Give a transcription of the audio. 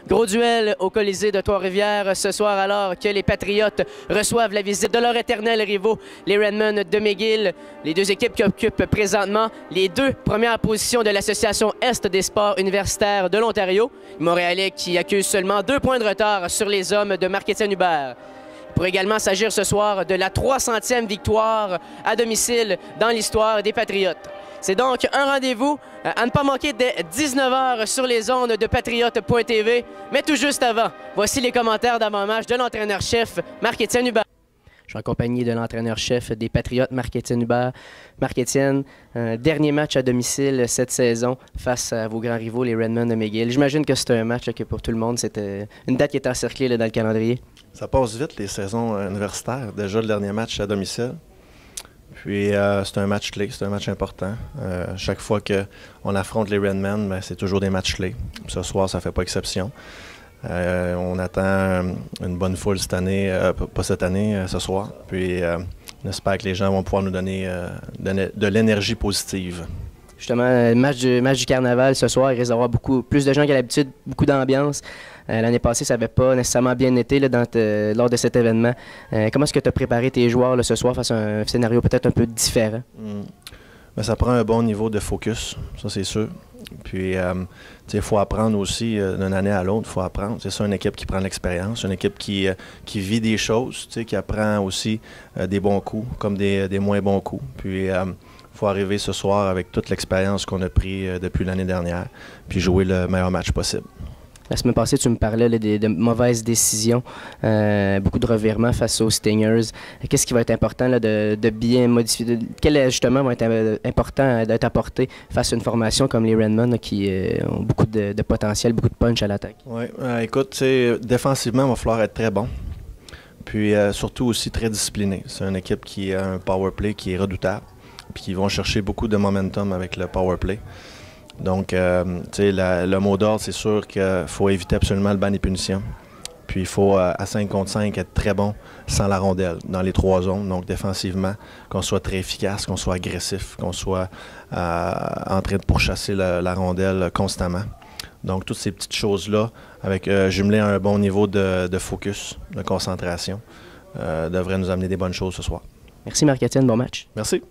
Gros duel au Colisée de Trois-Rivières ce soir alors que les Patriotes reçoivent la visite de leurs éternels rivaux, les Redmen de McGill. Les deux équipes qui occupent présentement les deux premières positions de l'Association Est des sports universitaires de l'Ontario. Les Montréalais qui accusent seulement 2 points de retard sur les hommes de Marc-Étienne Hubert. Il pourrait également s'agir ce soir de la 300e victoire à domicile dans l'histoire des Patriotes. C'est donc un rendez-vous à ne pas manquer dès 19h sur les ondes de patriote.tv. Mais tout juste avant, voici les commentaires d'avant-match de l'entraîneur-chef Marc-Étienne Hubert. Je suis en compagnie de l'entraîneur-chef des Patriotes, Marc-Étienne Hubert. Marc-Étienne, dernier match à domicile cette saison face à vos grands rivaux, les Redmen de McGill. J'imagine que c'était un match que pour tout le monde, c'était une date qui était encerclée là, dans le calendrier. Ça passe vite, les saisons universitaires. Déjà, le dernier match à domicile. Puis, c'est un match clé, c'est un match important. Chaque fois qu'on affronte les Redmen, ben, c'est toujours des matchs clés. Ce soir, ça ne fait pas exception. On attend une bonne foule cette année, pas cette année, ce soir. Puis, on espère que les gens vont pouvoir nous donner de l'énergie positive. Justement, match du carnaval ce soir, il risque d'avoir plus de gens qu'à l'habitude, beaucoup d'ambiance. L'année passée, ça n'avait pas nécessairement bien été là, lors de cet événement. Comment est-ce que tu as préparé tes joueurs là, ce soir face à un scénario peut-être un peu différent? Bien, ça prend un bon niveau de focus, ça c'est sûr. Puis, il faut apprendre aussi d'une année à l'autre, il faut apprendre. C'est ça, une équipe qui prend l'expérience, une équipe qui vit des choses, qui apprend aussi des bons coups comme des moins bons coups. Puis, il faut arriver ce soir avec toute l'expérience qu'on a pris depuis l'année dernière, puis jouer le meilleur match possible. La semaine passée, tu me parlais là, de mauvaises décisions, beaucoup de revirements face aux Stingers. Qu'est-ce qui va être important là, de bien modifier? Quel ajustement va être important d'être apporté face à une formation comme les Redmen qui ont beaucoup de potentiel, beaucoup de punch à l'attaque? Oui, écoute, défensivement, il va falloir être très bon. Puis surtout aussi très discipliné. C'est une équipe qui a un power play qui est redoutable, puis qui vont chercher beaucoup de momentum avec le power play. Donc, le mot d'ordre, c'est sûr qu'il faut éviter absolument le banc des punitions. Puis, il faut, à 5 contre 5, être très bon sans la rondelle, dans les 3 zones. Donc, défensivement, qu'on soit très efficace, qu'on soit agressif, qu'on soit en train de pourchasser la rondelle constamment. Donc, toutes ces petites choses-là, avec jumelé à un bon niveau de focus, de concentration, devraient nous amener des bonnes choses ce soir. Merci Marc-Étienne, bon match. Merci.